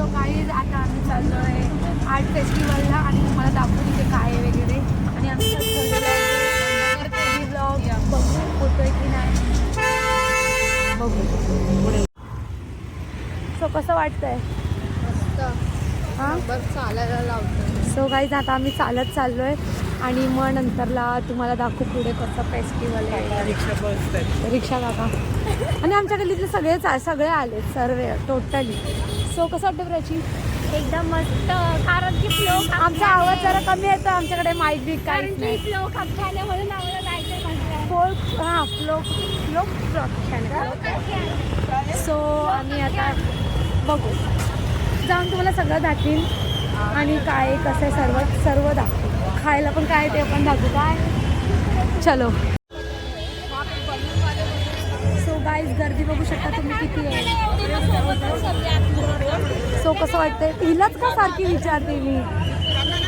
So काही आता आम्ही चाललो आहे आर्ट फेस्टिवलला आणि तुम्हाला दाखवू तिथे काय आहे वगैरे. आणि आमचं ब्लॉग बघू होतोय की नाही बघू पुढे. सो कसं वाटतंय? हां चालायला लावतो. सो गाईज आता आम्ही चालत चाललो आहे आणि मग नंतरला तुम्हाला दाखवू पुढे कसं फेस्टिवल आहे. रिक्षा काका आणि आमच्या गल्लीतले सगळे आले सर्व टोटली. सो कसं वाटतं प्राची? एकदम मस्त. कारण की फ्लो आमचा आवाज जरा कमी येतो, आमच्याकडे माईक बीक काहीच नाही. फ्लो खूप छान आहे म्हणून आम्हाला जायचं आहे. फोक हां फ्लोक छान. सो आम्ही आता बघू जाऊन तुम्हाला सगळं दाखवीन आणि काय कसं आहे सर्व दाखवू. खायला पण काय ते पण दाखवू. काय चलो. सो गाईज गर्दी बघू शकता तुम्ही किती आहे. सो कसं वाटतंय? हिलाच का सारखी विचारते मी.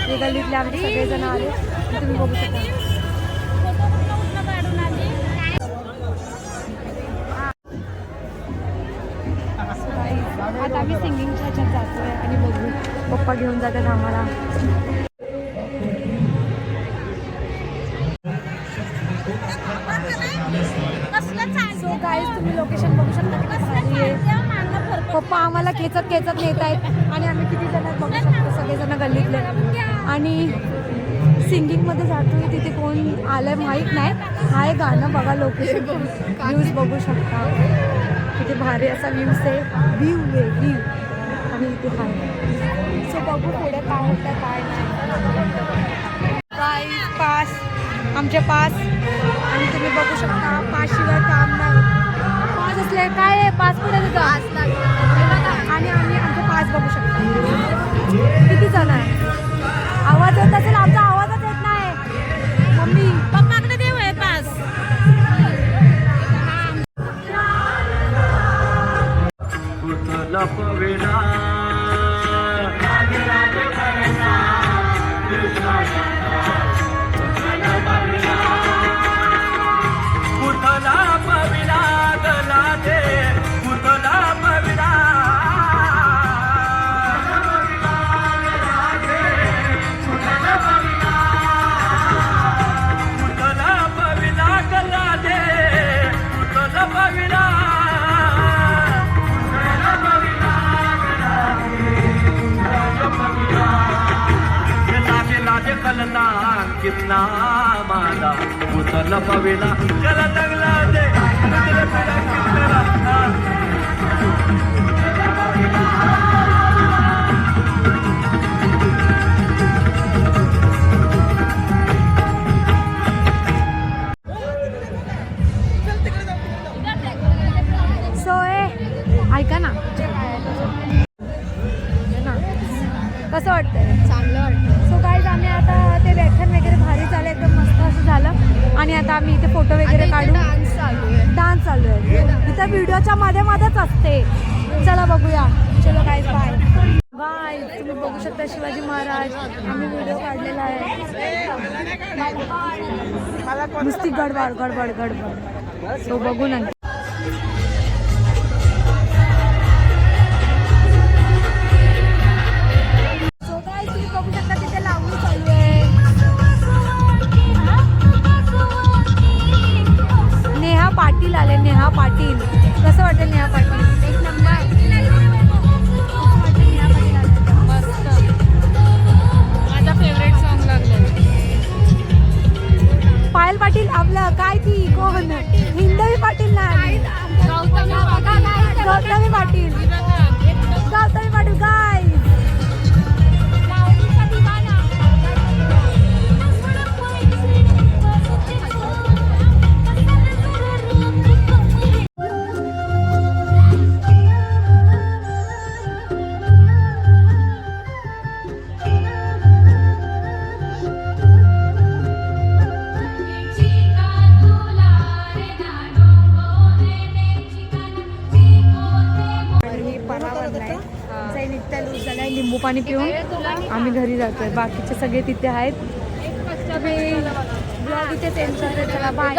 हे गल्लीतले आम्ही सगळेजण आले तुम्ही बघू शकता. आता आम्ही सिंगिंगच्या ह्याच्यात जातोय आणि बघू पप्पा घेऊन जातात आम्हाला. सो गाईज तुम्ही लोकेशन बघू शकता किती भारी आहे. पप्पा आम्हाला खेचत नेत आहेत आणि आम्ही किती जण बघू शकतो सगळेजण गल्लीतले. आणि सिंगिंगमध्ये जातोय तिथे कोण आलं माहीत नाही. हाय गाणं बघा, लोकेशन व्ह्यूज बघू शकता किती भारी असा व्ह्यूज आहे. व्ह्यू आणि इथे हाय. सो बघू पुढे काय होतं काय नाही. गाईज पास आमचे पास आणि तुम्ही बघू शकता पासशिवाय काम नाही. पास असले काय आहे पास पुढे देतो आणि आम्ही आमचे पास बघू शकता किती जण आहे. आवाज येत असेल, आमचा आवाजच येत नाही. मम्मी पप्पाकडे देऊ आहे पास. कितना माला उतरला पवेला चला लागला दे सो ऐका ना कसं वाटतंय? चांगलं वाटतं. सो गाईज आम्ही आता ते व्याख्यान वगैरे भारी झालं, एकदम मस्त असं झालं आणि आता आम्ही इथे फोटो वगैरे काढू. डान्स चालू आहे इथं व्हिडिओच्या मध्येच असते. चला बघूया. चलो गाईज बाय बाय. तुम्ही बघू शकता शिवाजी महाराज आम्ही व्हिडिओ काढलेला आहे. नुसती गडबड. सो बघू नंतर. पाटील आले. नेहा पाटील कसं वाटेल? नेहा पाटील एक नंबर. मस्त. माझा फेवरेट सॉन्ग लागलं. पायल पाटील आपलं काय ती कोण? हिंदवी पाटील नाही, गौतमी पाटील. काय लिंबू पाणी पिऊन आम्ही घरी जातोय. बाकीचे सगळे तिथे आहेत. ब्लॉग इथे सेंड करते. चला बाय.